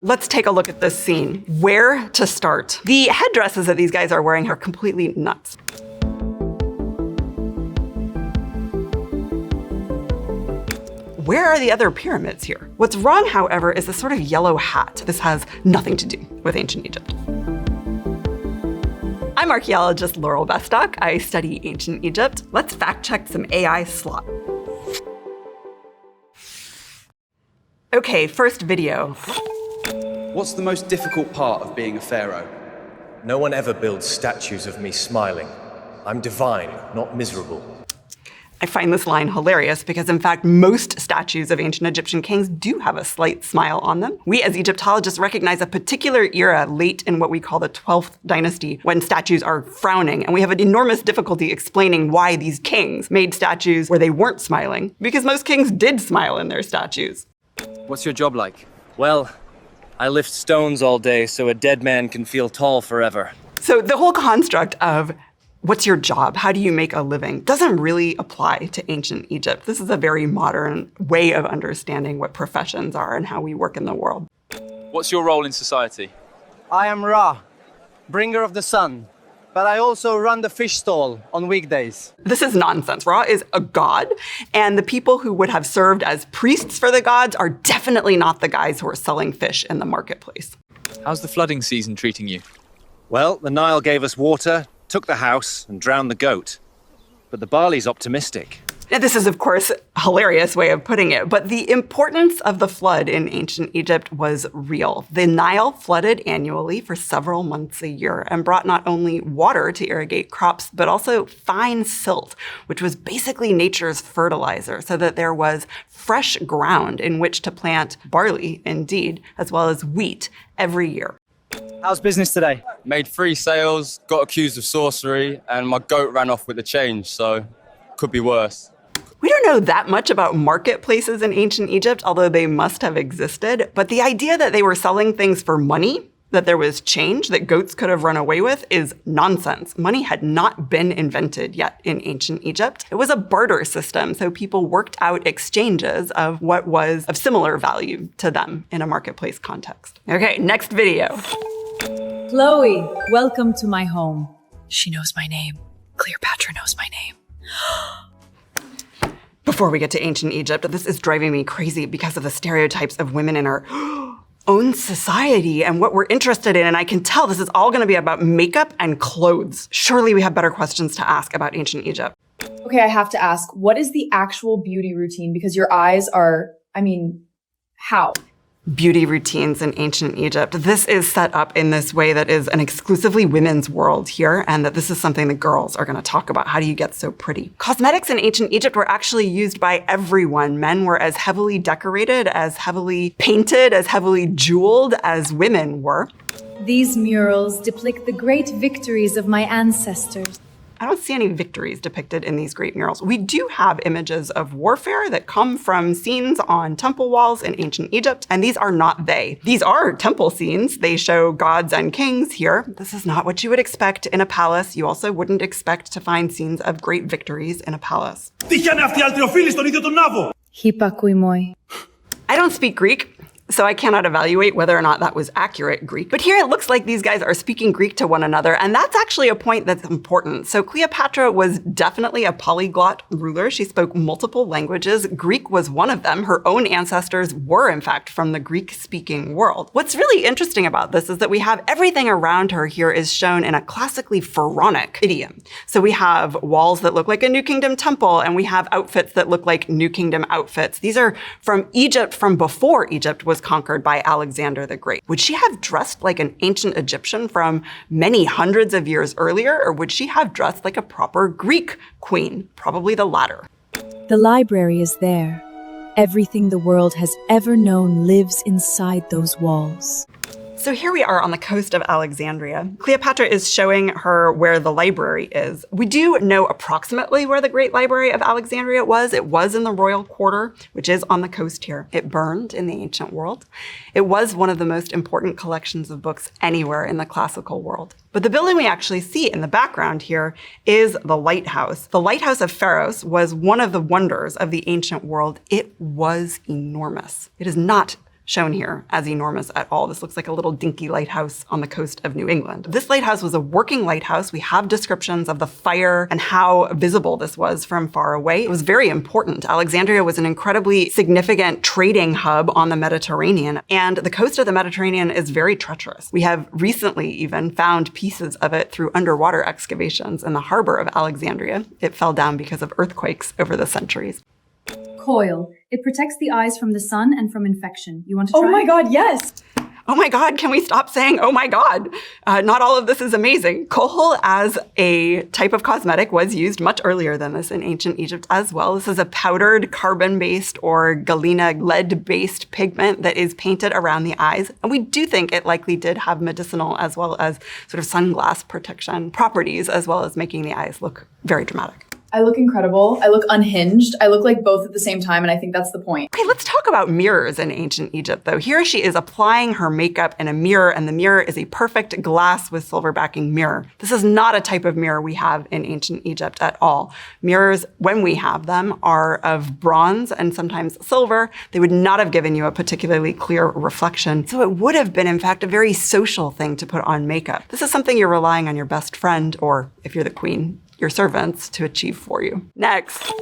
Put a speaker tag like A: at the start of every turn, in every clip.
A: Let's take a look at this scene. Where to start? The headdresses that these guys are wearing are completely nuts. Where are the other pyramids here? What's wrong, however, is this sort of yellow hat. This has nothing to do with ancient Egypt. I'm archaeologist Laurel Bestock. I study ancient Egypt. Let's fact check some AI slop. Okay, first video.
B: What's the most difficult part of being a pharaoh?
C: No one ever builds statues of me smiling. I'm divine, not miserable.
A: I find this line hilarious because, in fact, most statues of ancient Egyptian kings do have a slight smile on them. We as Egyptologists recognize a particular era late in what we call the 12th dynasty when statues are frowning, and we have an enormous difficulty explaining why these kings made statues where they weren't smiling, because most kings did smile in their statues.
B: What's your job like?
D: Well, I lift stones all day so a dead man can feel tall forever.
A: So the whole construct of what's your job, how do you make a living, doesn't really apply to ancient Egypt. This is a very modern way of understanding what professions are and how we work in the world.
E: What's your role in society?
F: I am Ra, bringer of the sun, but I also run the fish stall on weekdays.
A: This is nonsense. Ra is a god, and the people who would have served as priests for the gods are definitely not the guys who are selling fish in the marketplace.
E: How's the flooding season treating you?
C: Well, the Nile gave us water, took the house, and drowned the goat. But the barley's optimistic.
A: Now, this is, of course, a hilarious way of putting it, but the importance of the flood in ancient Egypt was real. The Nile flooded annually for several months a year and brought not only water to irrigate crops, but also fine silt, which was basically nature's fertilizer, so that there was fresh ground in which to plant barley, indeed, as well as wheat every year.
F: How's business today?
G: Made 3 sales, got accused of sorcery, and my goat ran off with the change, so could be worse.
A: We don't know that much about marketplaces in ancient Egypt, although they must have existed. But the idea that they were selling things for money, that there was change that goats could have run away with, is nonsense. Money had not been invented yet in ancient Egypt. It was a barter system, so people worked out exchanges of what was of similar value to them in a marketplace context. Okay, next video.
H: Chloe, welcome to my home. She knows my name. Cleopatra knows my name.
A: Before we get to ancient Egypt, this is driving me crazy because of the stereotypes of women in our own society and what we're interested in. And I can tell this is all going to be about makeup and clothes. Surely we have better questions to ask about ancient Egypt.
I: Okay, I have to ask, what is the actual beauty routine? Because your eyes are, how?
A: Beauty routines in ancient Egypt. This is set up in this way that is an exclusively women's world here, and that this is something the girls are going to talk about. How do you get so pretty? Cosmetics in ancient Egypt were actually used by everyone. Men were as heavily decorated, as heavily painted, as heavily jeweled as women were.
H: These murals depict the great victories of my ancestors.
A: I don't see any victories depicted in these great murals. We do have images of warfare that come from scenes on temple walls in ancient Egypt, and these are not they. These are temple scenes. They show gods and kings here. This is not what you would expect in a palace. You also wouldn't expect to find scenes of great victories in a palace.
H: Hipakuimoi.
A: I don't speak Greek, so I cannot evaluate whether or not that was accurate Greek. But here it looks like these guys are speaking Greek to one another, and that's actually a point that's important. So Cleopatra was definitely a polyglot ruler. She spoke multiple languages. Greek was one of them. Her own ancestors were, in fact, from the Greek-speaking world. What's really interesting about this is that we have everything around her here is shown in a classically pharaonic idiom. So we have walls that look like a New Kingdom temple, and we have outfits that look like New Kingdom outfits. These are from Egypt, from before Egypt was conquered by Alexander the Great. Would she have dressed like an ancient Egyptian from many hundreds of years earlier, or would she have dressed like a proper Greek queen? Probably the latter.
H: The library is there. Everything the world has ever known lives inside those walls.
A: So here we are on the coast of Alexandria. Cleopatra is showing her where the library is. We do know approximately where the Great Library of Alexandria was. It was in the royal quarter, which is on the coast here. It burned in the ancient world. It was one of the most important collections of books anywhere in the classical world. But the building we actually see in the background here is the lighthouse. The lighthouse of Pharaohs was one of the wonders of the ancient world. It was enormous. It is not shown here as enormous at all. This looks like a little dinky lighthouse on the coast of New England. This lighthouse was a working lighthouse. We have descriptions of the fire and how visible this was from far away. It was very important. Alexandria was an incredibly significant trading hub on the Mediterranean, and the coast of the Mediterranean is very treacherous. We have recently even found pieces of it through underwater excavations in the harbor of Alexandria. It fell down because of earthquakes over the centuries.
J: Coil. It protects the eyes from the sun and from infection. You want to try?
I: Oh my God, yes.
A: Oh my God, can we stop saying, oh my God? Not all of this is amazing. Kohol as a type of cosmetic was used much earlier than this in ancient Egypt as well. This is a powdered carbon-based or galena lead-based pigment that is painted around the eyes. And we do think it likely did have medicinal as well as sort of sunglass protection properties, as well as making the eyes look very dramatic.
I: I look incredible. I look unhinged. I look like both at the same time, and I think that's the point.
A: Okay, let's talk about mirrors in ancient Egypt, though. Here she is applying her makeup in a mirror, and the mirror is a perfect glass with silver backing mirror. This is not a type of mirror we have in ancient Egypt at all. Mirrors, when we have them, are of bronze and sometimes silver. They would not have given you a particularly clear reflection, so it would have been, in fact, a very social thing to put on makeup. This is something you're relying on your best friend, or if you're the queen, your servants, to achieve for you. Next.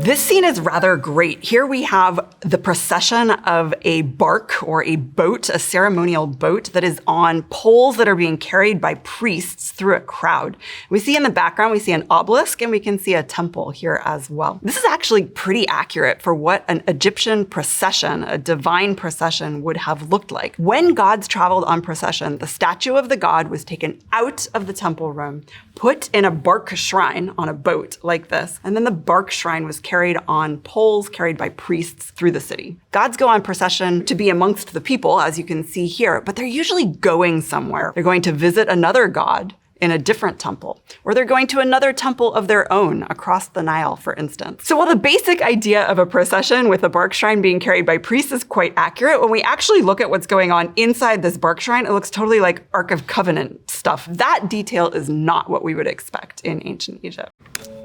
A: This scene is rather great. Here we have the procession of a bark or a boat, a ceremonial boat that is on poles that are being carried by priests through a crowd. We see in the background, we see an obelisk and we can see a temple here as well. This is actually pretty accurate for what an Egyptian procession, a divine procession, would have looked like. When gods traveled on procession, the statue of the god was taken out of the temple room, put in a bark shrine on a boat like this, and then the bark shrine was carried on poles carried by priests through the city. Gods go on procession to be amongst the people, as you can see here, but they're usually going somewhere. They're going to visit another god in a different temple, or they're going to another temple of their own across the Nile, for instance. So while the basic idea of a procession with a bark shrine being carried by priests is quite accurate, when we actually look at what's going on inside this bark shrine, it looks totally like Ark of Covenant stuff. That detail is not what we would expect in ancient Egypt.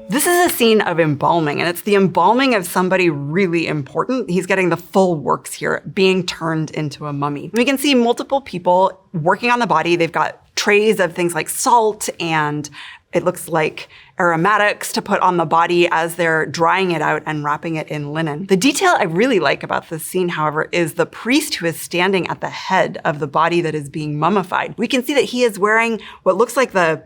A: This is a scene of embalming, and it's the embalming of somebody really important. He's getting the full works here, being turned into a mummy. We can see multiple people working on the body. They've got trays of things like salt and it looks like aromatics to put on the body as they're drying it out and wrapping it in linen. The detail I really like about this scene, however, is the priest who is standing at the head of the body that is being mummified. We can see that he is wearing what looks like a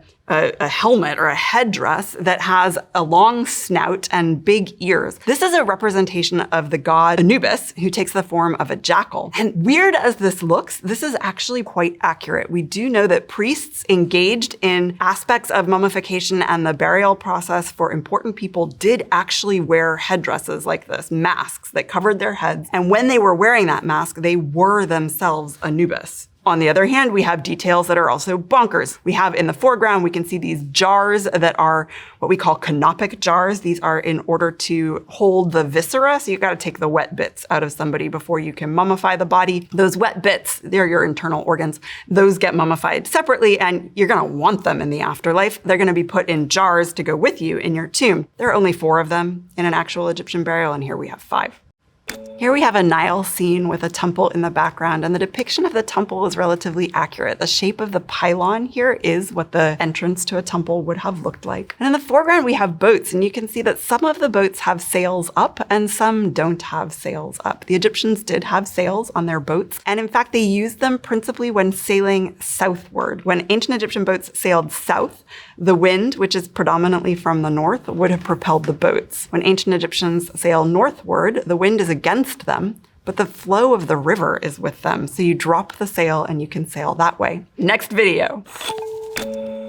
A: helmet or a headdress that has a long snout and big ears. This is a representation of the god Anubis, who takes the form of a jackal. And weird as this looks, this is actually quite accurate. We do know that priests engaged in aspects of mummification and the burial process for important people did actually wear headdresses like this, masks that covered their heads. And when they were wearing that mask, they were themselves Anubis. On the other hand, we have details that are also bonkers. We have in the foreground, we can see these jars that are what we call canopic jars. These are in order to hold the viscera. So you've got to take the wet bits out of somebody before you can mummify the body. Those wet bits, they're your internal organs. Those get mummified separately and you're going to want them in the afterlife. They're going to be put in jars to go with you in your tomb. There are only 4 of them in an actual Egyptian burial, and here we have 5. Here we have a Nile scene with a temple in the background, and the depiction of the temple is relatively accurate. The shape of the pylon here is what the entrance to a temple would have looked like. And in the foreground, we have boats, and you can see that some of the boats have sails up and some don't have sails up. The Egyptians did have sails on their boats, and in fact, they used them principally when sailing southward. When ancient Egyptian boats sailed south, the wind, which is predominantly from the north, would have propelled the boats. When ancient Egyptians sail northward, the wind is against them, but the flow of the river is with them. So you drop the sail and you can sail that way. Next video.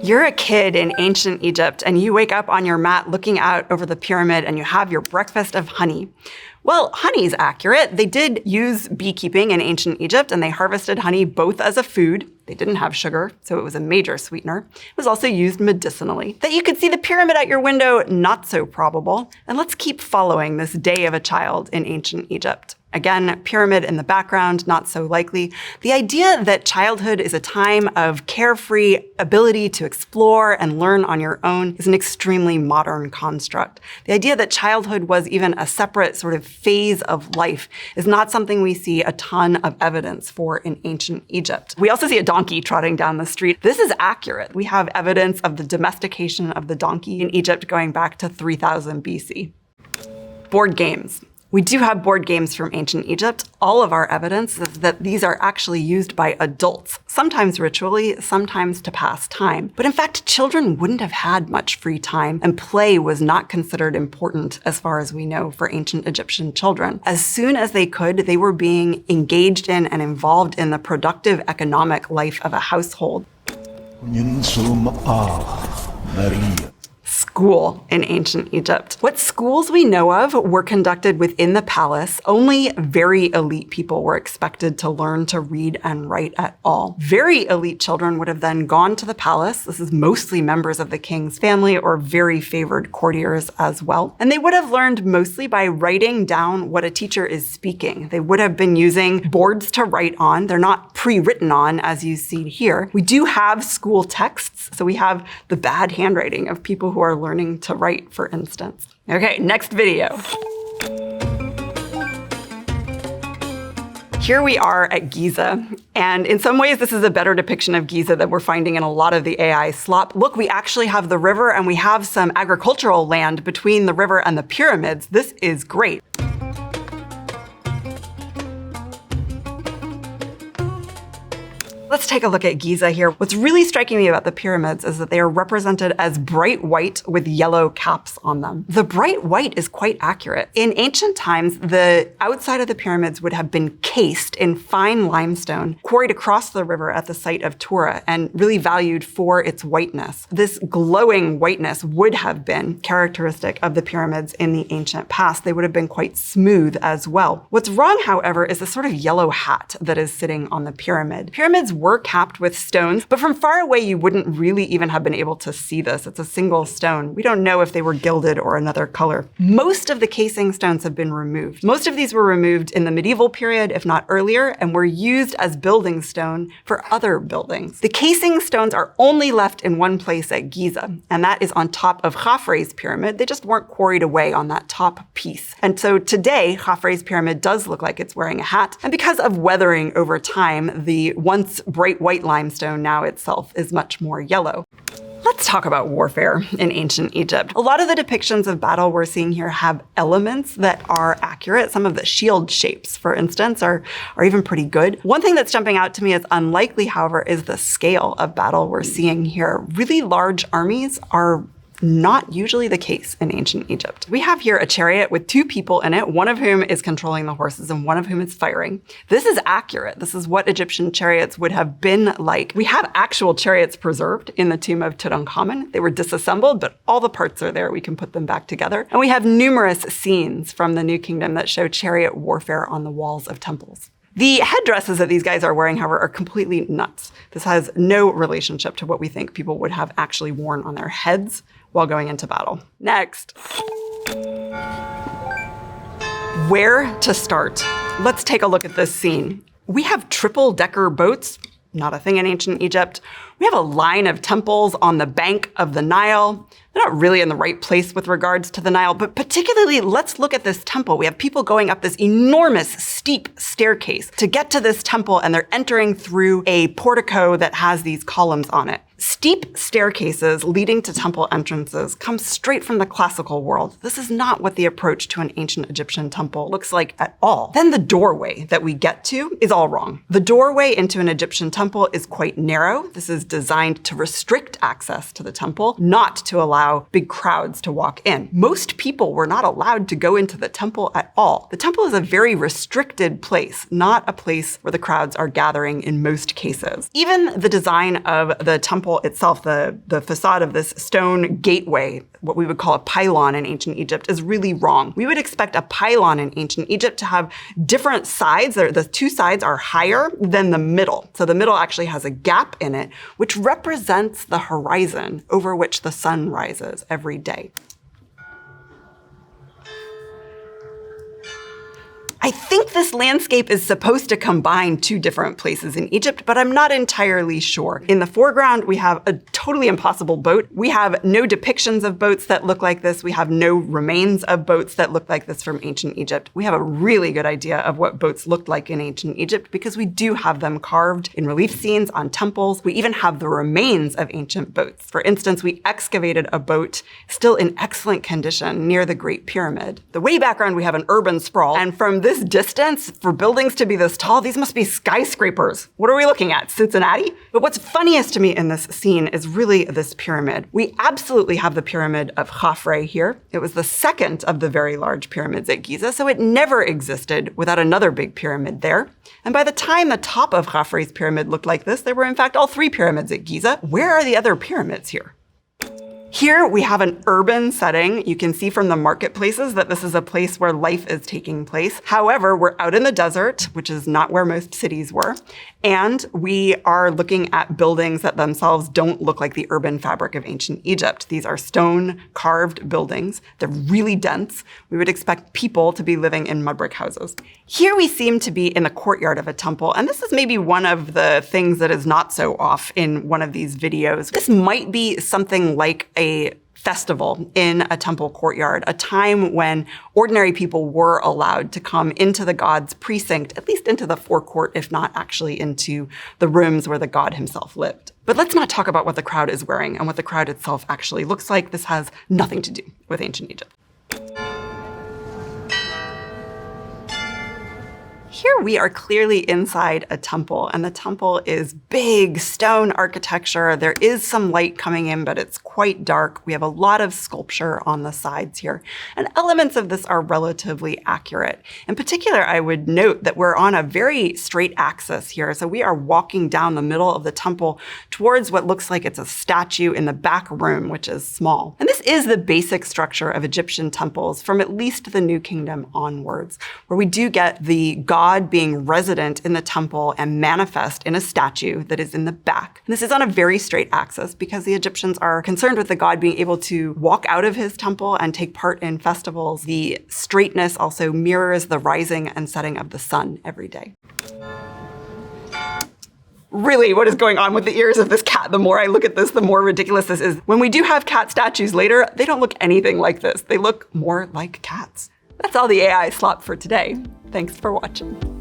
A: You're a kid in ancient Egypt and you wake up on your mat looking out over the pyramid and you have your breakfast of honey. Well, honey's accurate. They did use beekeeping in ancient Egypt and they harvested honey both as a food. They didn't have sugar, so it was a major sweetener. It was also used medicinally. That you could see the pyramid out your window, not so probable. And let's keep following this day of a child in ancient Egypt. Again, pyramid in the background, not so likely. The idea that childhood is a time of carefree ability to explore and learn on your own is an extremely modern construct. The idea that childhood was even a separate sort of phase of life is not something we see a ton of evidence for in ancient Egypt. We also see a donkey trotting down the street. This is accurate. We have evidence of the domestication of the donkey in Egypt going back to 3000 BC. Board games. We do have board games from ancient Egypt. All of our evidence is that these are actually used by adults, sometimes ritually, sometimes to pass time. But in fact, children wouldn't have had much free time, and play was not considered important as far as we know for ancient Egyptian children. As soon as they could, they were being engaged in and involved in the productive economic life of a household. School in ancient Egypt. What schools we know of were conducted within the palace. Only very elite people were expected to learn to read and write at all. Very elite children would have then gone to the palace. This is mostly members of the king's family or very favored courtiers as well. And they would have learned mostly by writing down what a teacher is speaking. They would have been using boards to write on. They're not pre-written on, as you see here. We do have school texts, so we have the bad handwriting of people who are learning to write, for instance. Okay, next video. Here we are at Giza, and in some ways this is a better depiction of Giza than we're finding in a lot of the AI slop. Look, we actually have the river and we have some agricultural land between the river and the pyramids. This is great. Let's take a look at Giza here. What's really striking me about the pyramids is that they are represented as bright white with yellow caps on them. The bright white is quite accurate. In ancient times, the outside of the pyramids would have been cased in fine limestone, quarried across the river at the site of Tura, and really valued for its whiteness. This glowing whiteness would have been characteristic of the pyramids in the ancient past. They would have been quite smooth as well. What's wrong, however, is the sort of yellow hat that is sitting on the pyramid. Pyramids were capped with stones, but from far away you wouldn't really even have been able to see this. It's a single stone. We don't know if they were gilded or another color. Most of the casing stones have been removed. Most of these were removed in the medieval period, if not earlier, and were used as building stone for other buildings. The casing stones are only left in one place at Giza, and that is on top of Khafre's pyramid. They just weren't quarried away on that top piece. And so today, Khafre's pyramid does look like it's wearing a hat, and because of weathering over time, the once bright white limestone now itself is much more yellow. Let's talk about warfare in ancient Egypt. A lot of the depictions of battle we're seeing here have elements that are accurate. Some of the shield shapes, for instance, are even pretty good. One thing that's jumping out to me as unlikely, however, is the scale of battle we're seeing here. Really large armies are not usually the case in ancient Egypt. We have here a chariot with two people in it, one of whom is controlling the horses and one of whom is firing. This is accurate. This is what Egyptian chariots would have been like. We have actual chariots preserved in the tomb of Tutankhamun. They were disassembled, but all the parts are there. We can put them back together. And we have numerous scenes from the New Kingdom that show chariot warfare on the walls of temples. The headdresses that these guys are wearing, however, are completely nuts. This has no relationship to what we think people would have actually worn on their heads while going into battle. Next. Where to start? Let's take a look at this scene. We have triple-decker boats, not a thing in ancient Egypt. We have a line of temples on the bank of the Nile. They're not really in the right place with regards to the Nile, but particularly, let's look at this temple. We have people going up this enormous, steep staircase to get to this temple, and they're entering through a portico that has these columns on it. Steep staircases leading to temple entrances come straight from the classical world. This is not what the approach to an ancient Egyptian temple looks like at all. Then the doorway that we get to is all wrong. The doorway into an Egyptian temple is quite narrow. This is designed to restrict access to the temple, not to allow big crowds to walk in. Most people were not allowed to go into the temple at all. The temple is a very restricted place, not a place where the crowds are gathering in most cases. Even the design of the temple itself, the facade of this stone gateway, what we would call a pylon in ancient Egypt, is really wrong. We would expect a pylon in ancient Egypt to have different sides. The two sides are higher than the middle. So the middle actually has a gap in it, which represents the horizon over which the sun rises every day. I think this landscape is supposed to combine two different places in Egypt, but I'm not entirely sure. In the foreground, we have a totally impossible boat. We have no depictions of boats that look like this. We have no remains of boats that look like this from ancient Egypt. We have a really good idea of what boats looked like in ancient Egypt because we do have them carved in relief scenes on temples. We even have the remains of ancient boats. For instance, we excavated a boat still in excellent condition near the Great Pyramid. The way background, we have an urban sprawl, and from this distance, for buildings to be this tall, these must be skyscrapers. What are we looking at, Cincinnati? But what's funniest to me in this scene is really this pyramid. We absolutely have the pyramid of Khafre here. It was the second of the very large pyramids at Giza, so it never existed without another big pyramid there. And by the time the top of Khafre's pyramid looked like this, there were in fact all three pyramids at Giza. Where are the other pyramids here? Here we have an urban setting. You can see from the marketplaces that this is a place where life is taking place. However, we're out in the desert, which is not where most cities were. And we are looking at buildings that themselves don't look like the urban fabric of ancient Egypt. These are stone carved buildings. They're really dense. We would expect people to be living in mud brick houses. Here we seem to be in the courtyard of a temple. And this is maybe one of the things that is not so off in one of these videos. This might be something like a festival in a temple courtyard, a time when ordinary people were allowed to come into the god's precinct, at least into the forecourt, if not actually into the rooms where the god himself lived. But let's not talk about what the crowd is wearing and what the crowd itself actually looks like. This has nothing to do with ancient Egypt. Here we are clearly inside a temple, and the temple is big stone architecture. There is some light coming in, but it's quite dark. We have a lot of sculpture on the sides here, and elements of this are relatively accurate. In particular, I would note that we're on a very straight axis here. So we are walking down the middle of the temple towards what looks like it's a statue in the back room, which is small. And this is the basic structure of Egyptian temples from at least the New Kingdom onwards, where we do get the god being resident in the temple and manifest in a statue that is in the back. And this is on a very straight axis because the Egyptians are concerned with the god being able to walk out of his temple and take part in festivals. The straightness also mirrors the rising and setting of the sun every day. Really, what is going on with the ears of this cat? The more I look at this, the more ridiculous this is. When we do have cat statues later, they don't look anything like this. They look more like cats. That's all the AI slop for today. Thanks for watching.